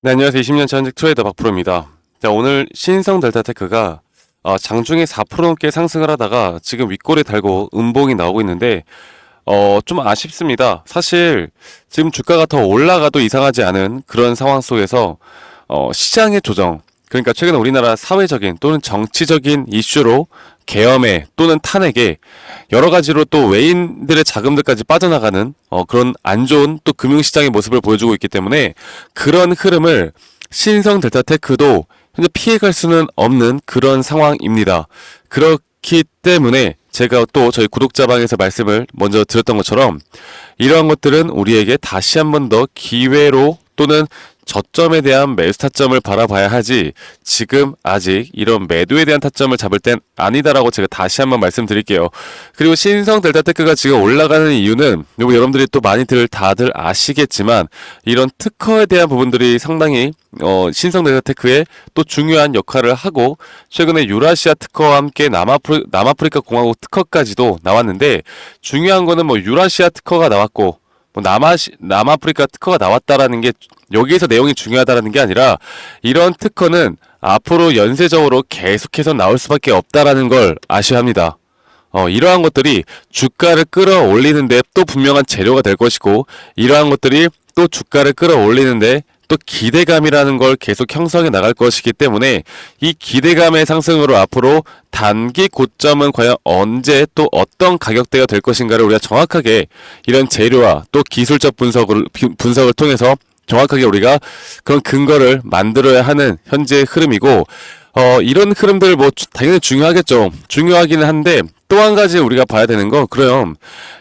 네, 안녕하세요. 20년차 현직 트레이더 박프로입니다. 자, 오늘 신성 델타테크가 장중에 4% 넘게 상승을 하다가 지금 윗골에 달고 음봉이 나오고 있는데 좀 아쉽습니다. 사실 지금 주가가 더 올라가도 이상하지 않은 그런 상황 속에서 시장의 조정, 그러니까 최근 우리나라 사회적인 또는 정치적인 이슈로 계엄에 또는 탄핵에 여러 가지로 또 외인들의 자금들까지 빠져나가는 그런 안 좋은 또 금융시장의 모습을 보여주고 있기 때문에 그런 흐름을 신성 델타테크도 현재 피해갈 수는 없는 그런 상황입니다. 그렇기 때문에 제가 또 저희 구독자방에서 말씀을 먼저 드렸던 것처럼 이러한 것들은 우리에게 다시 한 번 더 기회로 또는 저점에 대한 매수 타점을 바라봐야 하지 지금 아직 이런 매도에 대한 타점을 잡을 땐 아니다라고 제가 다시 한번 말씀드릴게요. 그리고 신성 델타테크가 지금 올라가는 이유는 그리고 여러분들이 또 많이들 다들 아시겠지만 이런 특허에 대한 부분들이 상당히 신성 델타테크에 또 중요한 역할을 하고 최근에 유라시아 특허와 함께 남아프리카 공화국 특허까지도 나왔는데 중요한 거는 뭐 유라시아 특허가 나왔고 뭐 남아프리카 특허가 나왔다라는 게 여기에서 내용이 중요하다라는 게 아니라 이런 특허는 앞으로 연쇄적으로 계속해서 나올 수밖에 없다라는 걸 아셔야 합니다. 이러한 것들이 주가를 끌어올리는데 또 분명한 재료가 될 것이고 이러한 것들이 또 주가를 끌어올리는데 또 기대감이라는 걸 계속 형성해 나갈 것이기 때문에 이 기대감의 상승으로 앞으로 단기 고점은 과연 언제 또 어떤 가격대가 될 것인가를 우리가 정확하게 이런 재료와 또 기술적 분석을 통해서 정확하게 우리가 그런 근거를 만들어야 하는 현재의 흐름이고 이런 흐름들 뭐 당연히 중요하겠죠. 중요하기는 한데 또 한 가지 우리가 봐야 되는 건 그럼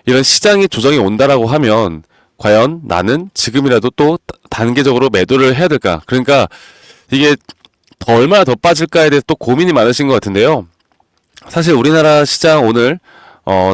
이런 시장이 조정이 온다라고 하면 과연 나는 지금이라도 또 단계적으로 매도를 해야 될까? 그러니까 이게 더 얼마나 더 빠질까에 대해서 또 고민이 많으신 것 같은데요. 사실 우리나라 시장 오늘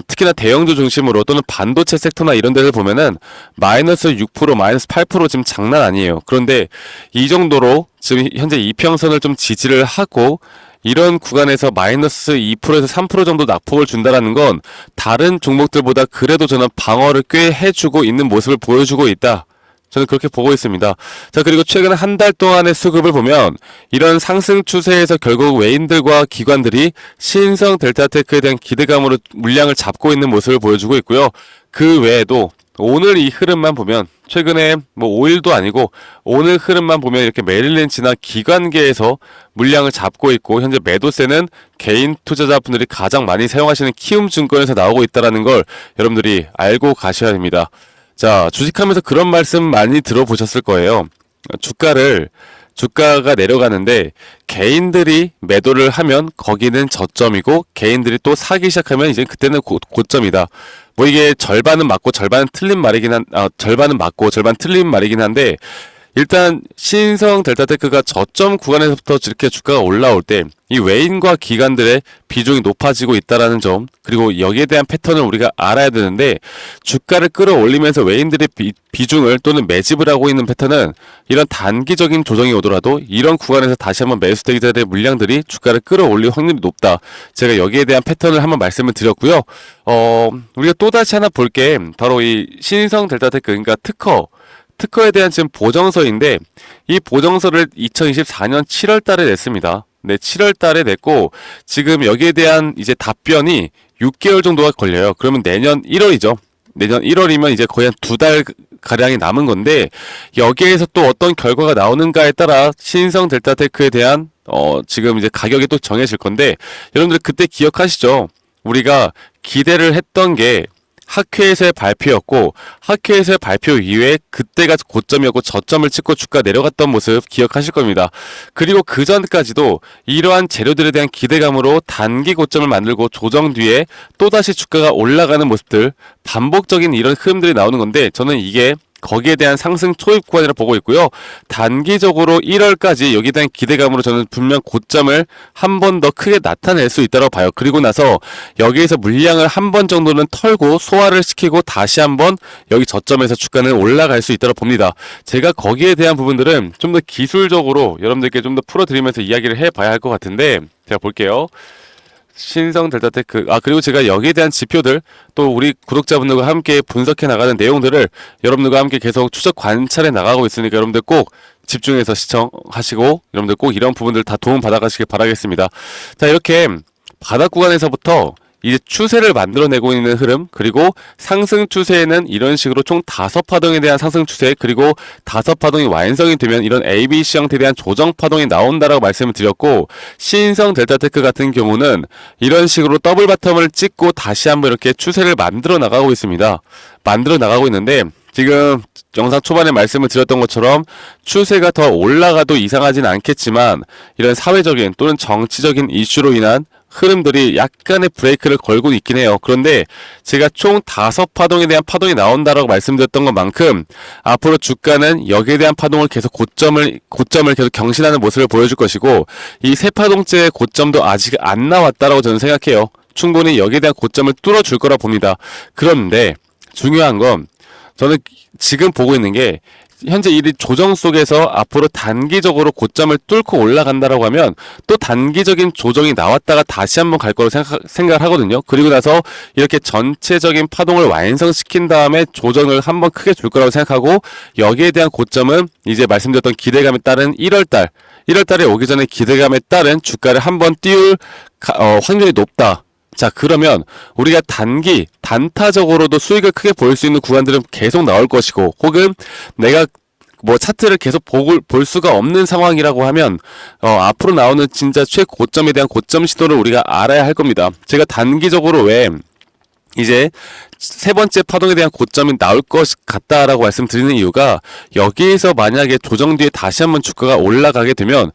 특히나 대형주 중심으로 또는 반도체 섹터나 이런 데를 보면은 마이너스 6%, 마이너스 8% 지금 장난 아니에요. 그런데 이 정도로 지금 현재 이평선을 좀 지지를 하고 이런 구간에서 마이너스 2%에서 3% 정도 낙폭을 준다라는 건 다른 종목들보다 그래도 저는 방어를 꽤 해주고 있는 모습을 보여주고 있다. 저는 그렇게 보고 있습니다. 자, 그리고 최근 한 달 동안의 수급을 보면 이런 상승 추세에서 결국 외인들과 기관들이 신성 델타테크에 대한 기대감으로 물량을 잡고 있는 모습을 보여주고 있고요. 그 외에도 오늘 이 흐름만 보면 최근에 뭐 5일도 아니고 오늘 흐름만 보면 이렇게 메릴린치나 기관계에서 물량을 잡고 있고 현재 매도세는 개인 투자자분들이 가장 많이 사용하시는 키움증권에서 나오고 있다는 걸 여러분들이 알고 가셔야 됩니다. 자, 주식하면서 그런 말씀 많이 들어보셨을 거예요. 주가가 내려가는데 개인들이 매도를 하면 거기는 저점이고 개인들이 또 사기 시작하면 이제 그때는 고점이다. 뭐 이게 절반은 맞고 절반은 틀린 말이긴 절반은 맞고 절반 틀린 말이긴 한데 일단 신성 델타테크가 저점 구간에서부터 이렇게 주가가 올라올 때 이 외인과 기관들의 비중이 높아지고 있다라는 점 그리고 여기에 대한 패턴을 우리가 알아야 되는데 주가를 끌어올리면서 외인들의 비중을 또는 매집을 하고 있는 패턴은 이런 단기적인 조정이 오더라도 이런 구간에서 다시 한번 매수되기 전에 물량들이 주가를 끌어올릴 확률이 높다. 제가 여기에 대한 패턴을 한번 말씀을 드렸고요. 우리가 또다시 하나 볼 게 바로 이 신성 델타테크 그러니까 특허에 대한 지금 보정서인데 이 보정서를 2024년 7월 달에 냈습니다. 네, 7월 달에 냈고 지금 여기에 대한 이제 답변이 6개월 정도가 걸려요. 그러면 내년 1월이죠. 내년 1월이면 이제 거의 한 2달 가량이 남은 건데 여기에서 또 어떤 결과가 나오는가에 따라 신성 델타테크에 대한 지금 이제 가격이 또 정해질 건데 여러분들 그때 기억하시죠? 우리가 기대를 했던 게 학회에서의 발표였고 학회에서의 발표 이후에 그때가 고점이었고 저점을 찍고 주가 내려갔던 모습 기억하실 겁니다. 그리고 그 전까지도 이러한 재료들에 대한 기대감으로 단기 고점을 만들고 조정 뒤에 또다시 주가가 올라가는 모습들 반복적인 이런 흐름들이 나오는 건데 저는 이게 거기에 대한 상승 초입 구간이라 보고 있고요. 단기적으로 1월까지 여기에 대한 기대감으로 저는 분명 고점을 한 번 더 크게 나타낼 수 있다고 봐요. 그리고 나서 여기에서 물량을 한 번 정도는 털고 소화를 시키고 다시 한번 여기 저점에서 주가는 올라갈 수 있다고 봅니다. 제가 거기에 대한 부분들은 좀 더 기술적으로 여러분들께 좀 더 풀어드리면서 이야기를 해봐야 할 것 같은데 제가 볼게요. 신성 델타테크. 그리고 제가 여기에 대한 지표들, 또 우리 구독자분들과 함께 분석해 나가는 내용들을 여러분들과 함께 계속 추적 관찰해 나가고 있으니까 여러분들 꼭 집중해서 시청하시고, 여러분들 꼭 이런 부분들 다 도움 받아가시길 바라겠습니다. 자, 이렇게 바닥 구간에서부터 이제 추세를 만들어내고 있는 흐름, 그리고 상승 추세에는 이런 식으로 총 5파동에 대한 상승 추세, 그리고 5파동이 완성이 되면 이런 ABC 형태에 대한 조정 파동이 나온다라고 말씀을 드렸고, 신성 델타테크 같은 경우는 이런 식으로 더블 바텀을 찍고 다시 한번 이렇게 추세를 만들어 나가고 있습니다. 만들어 나가고 있는데, 지금 영상 초반에 말씀을 드렸던 것처럼 추세가 더 올라가도 이상하진 않겠지만, 이런 사회적인 또는 정치적인 이슈로 인한 흐름들이 약간의 브레이크를 걸고 있긴 해요. 그런데 제가 총 5파동에 대한 파동이 나온다라고 말씀드렸던 것만큼 앞으로 주가는 여기에 대한 파동을 계속 고점을 계속 경신하는 모습을 보여줄 것이고, 이 3파동째 고점도 아직 안 나왔다라고 저는 생각해요. 충분히 여기에 대한 고점을 뚫어줄 거라 봅니다. 그런데 중요한 건 저는 지금 보고 있는 게, 현재 이 조정 속에서 앞으로 단기적으로 고점을 뚫고 올라간다라고 하면 또 단기적인 조정이 나왔다가 다시 한번 갈 거로 생각을 하거든요. 그리고 나서 이렇게 전체적인 파동을 완성시킨 다음에 조정을 한번 크게 줄 거라고 생각하고, 여기에 대한 고점은 이제 말씀드렸던 기대감에 따른 1월달에 오기 전에 기대감에 따른 주가를 한번 띄울 확률이 높다. 자, 그러면 우리가 단타적으로도 수익을 크게 볼 수 있는 구간들은 계속 나올 것이고, 혹은 내가 뭐 차트를 계속 볼 수가 없는 상황이라고 하면 앞으로 나오는 진짜 최고점에 대한 고점 시도를 우리가 알아야 할 겁니다. 제가 단기적으로 왜 이제 3번째 파동에 대한 고점이 나올 것 같다라고 말씀드리는 이유가, 여기에서 만약에 조정 뒤에 다시 한번 주가가 올라가게 되면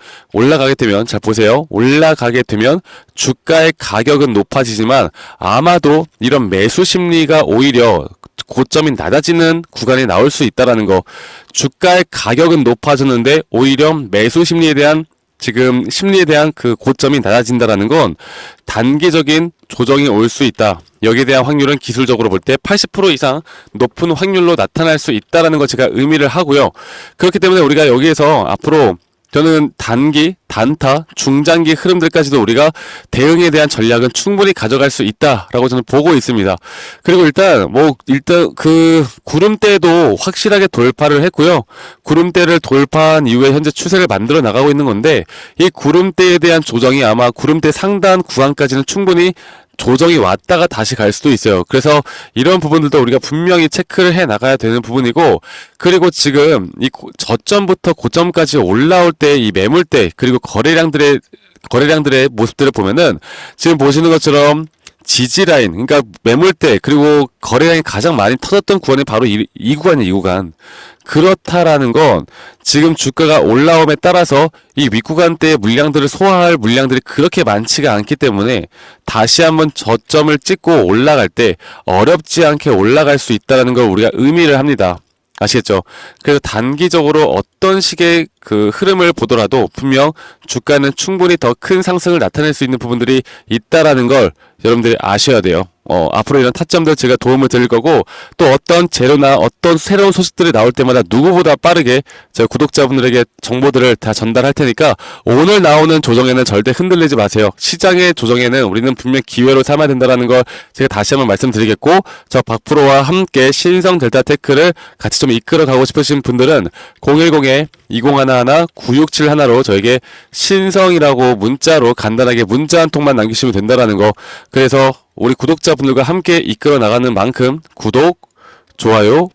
잘 보세요. 올라가게 되면 주가의 가격은 높아지지만 아마도 이런 매수 심리가 오히려 고점이 낮아지는 구간이 나올 수 있다라는 거. 주가의 가격은 높아졌는데 오히려 매수 심리에 대한 그 고점이 낮아진다라는 건 단기적인 조정이 올 수 있다. 여기에 대한 확률은 기술적으로 볼 때 80% 이상 높은 확률로 나타날 수 있다라는 거 제가 의미를 하고요. 그렇기 때문에 우리가 여기에서 앞으로 저는 단타, 중장기 흐름들까지도 우리가 대응에 대한 전략은 충분히 가져갈 수 있다라고 저는 보고 있습니다. 그리고 일단 그 구름대도 확실하게 돌파를 했고요. 구름대를 돌파한 이후에 현재 추세를 만들어 나가고 있는 건데, 이 구름대에 대한 조정이 아마 구름대 상단 구간까지는 충분히 조정이 왔다가 다시 갈 수도 있어요. 그래서 이런 부분들도 우리가 분명히 체크를 해 나가야 되는 부분이고, 그리고 지금 이 저점부터 고점까지 올라올 때 이 매물대, 그리고 거래량들의 모습들을 보면은 지금 보시는 것처럼 지지라인, 그러니까 매물대, 그리고 거래량이 가장 많이 터졌던 구간이 바로 이 구간이에요, 이 구간. 그렇다라는 건 지금 주가가 올라옴에 따라서 이 윗구간대의 물량들을 소화할 물량들이 그렇게 많지가 않기 때문에 다시 한번 저점을 찍고 올라갈 때 어렵지 않게 올라갈 수 있다는 걸 우리가 의미를 합니다. 아시겠죠? 그래서 단기적으로 어떤 식의 그 흐름을 보더라도 분명 주가는 충분히 더 큰 상승을 나타낼 수 있는 부분들이 있다라는 걸 여러분들이 아셔야 돼요. 앞으로 이런 타점들 제가 도움을 드릴 거고, 또 어떤 재료나 어떤 새로운 소식들이 나올 때마다 누구보다 빠르게 제가 구독자분들에게 정보들을 다 전달할 테니까 오늘 나오는 조정에는 절대 흔들리지 마세요. 시장의 조정에는 우리는 분명 기회로 삼아야 된다는 걸 제가 다시 한번 말씀드리겠고, 저 박프로와 함께 신성 델타테크를 같이 좀 이끌어 가고 싶으신 분들은 010-2011-9671로 저에게 신성이라고 문자로 간단하게 문자 한 통만 남기시면 된다는 거. 그래서 우리 구독자분들과 함께 이끌어 나가는 만큼 구독, 좋아요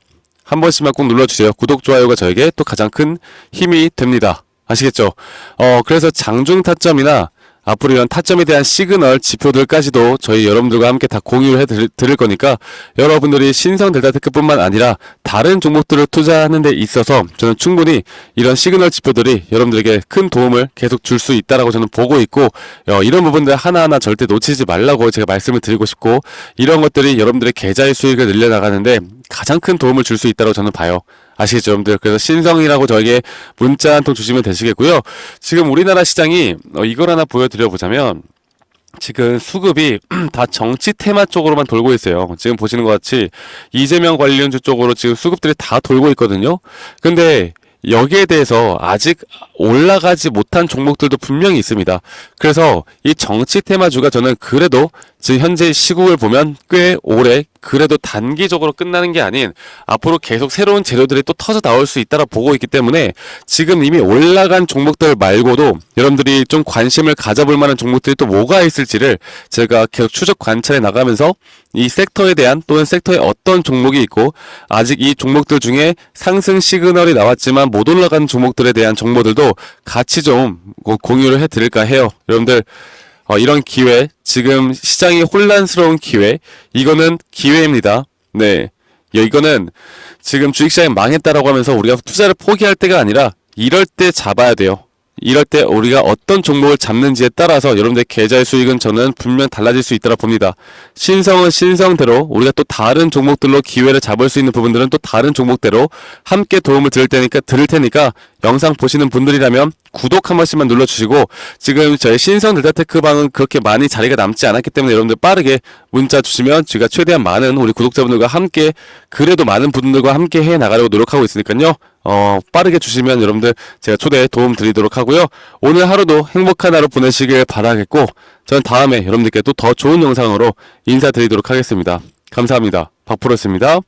한 번씩만 꼭 눌러주세요. 구독, 좋아요가 저에게 또 가장 큰 힘이 됩니다. 아시겠죠? 그래서 장중 타점이나 앞으로 이런 타점에 대한 시그널, 지표들까지도 저희 여러분들과 함께 다 공유를 해드릴 거니까, 여러분들이 신성 델타테크뿐만 아니라 다른 종목들을 투자하는 데 있어서 저는 충분히 이런 시그널 지표들이 여러분들에게 큰 도움을 계속 줄 수 있다라고 저는 보고 있고, 이런 부분들 하나하나 절대 놓치지 말라고 제가 말씀을 드리고 싶고, 이런 것들이 여러분들의 계좌의 수익을 늘려나가는데 가장 큰 도움을 줄 수 있다고 저는 봐요. 아시겠죠, 여러분들? 그래서 신성이라고 저에게 문자 한 통 주시면 되시겠고요. 지금 우리나라 시장이 이걸 하나 보여드려 보자면, 지금 수급이 다 정치 테마 쪽으로만 돌고 있어요. 지금 보시는 것 같이 이재명 관련주 쪽으로 지금 수급들이 다 돌고 있거든요. 근데 여기에 대해서 아직 올라가지 못한 종목들도 분명히 있습니다. 그래서 이 정치 테마주가 저는 그래도 지금 현재 시국을 보면 꽤 오래 그래도 단기적으로 끝나는 게 아닌 앞으로 계속 새로운 재료들이 또 터져 나올 수 있다라 보고 있기 때문에 지금 이미 올라간 종목들 말고도 여러분들이 좀 관심을 가져볼 만한 종목들이 또 뭐가 있을지를 제가 계속 추적 관찰해 나가면서 이 섹터에 대한 또는 섹터에 어떤 종목이 있고 아직 이 종목들 중에 상승 시그널이 나왔지만 못 올라간 종목들에 대한 정보들도 같이 좀 공유를 해 드릴까 해요. 여러분들 이런 기회, 지금 시장이 혼란스러운 기회, 이거는 기회입니다. 네. 이거는 지금 주식시장이 망했다라고 하면서 우리가 투자를 포기할 때가 아니라 이럴 때 잡아야 돼요. 이럴 때 우리가 어떤 종목을 잡는지에 따라서 여러분들의 계좌의 수익은 저는 분명 달라질 수 있다고 봅니다. 신성은 신성대로 우리가 또 다른 종목들로 기회를 잡을 수 있는 부분들은 또 다른 종목대로 함께 도움을 드릴 테니까 영상 보시는 분들이라면 구독 한 번씩만 눌러주시고 지금 저희 신성 델타테크방은 그렇게 많이 자리가 남지 않았기 때문에 여러분들 빠르게 문자 주시면 저희가 최대한 많은 우리 구독자분들과 함께 그래도 많은 분들과 함께 해 나가려고 노력하고 있으니까요. 빠르게 주시면 여러분들 제가 초대에 도움 드리도록 하고요. 오늘 하루도 행복한 하루 보내시길 바라겠고 저는 다음에 여러분들께 또 더 좋은 영상으로 인사드리도록 하겠습니다. 감사합니다. 박프로였습니다.